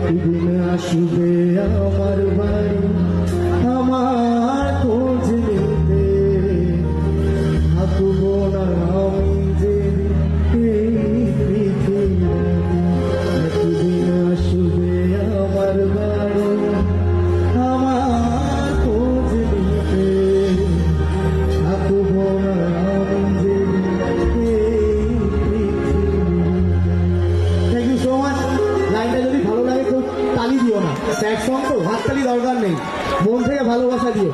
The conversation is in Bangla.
একদিন আসবে আমার বাড়ি আমার খোঁজ নিতে, থাকবো না আমি যে এই পৃথিবীতে। একদিন আসবে আমার বাড়ি আমার খোঁজ নিতে, থাকবো না আমি যে এই পৃথিবীতে। Thank you so much. লাইনটা যদি ভালো লাগে খুব তালি দিও না, স্যাড সং তো হাততালি দরকার নেই, মন থেকে ভালোবাসা দিও।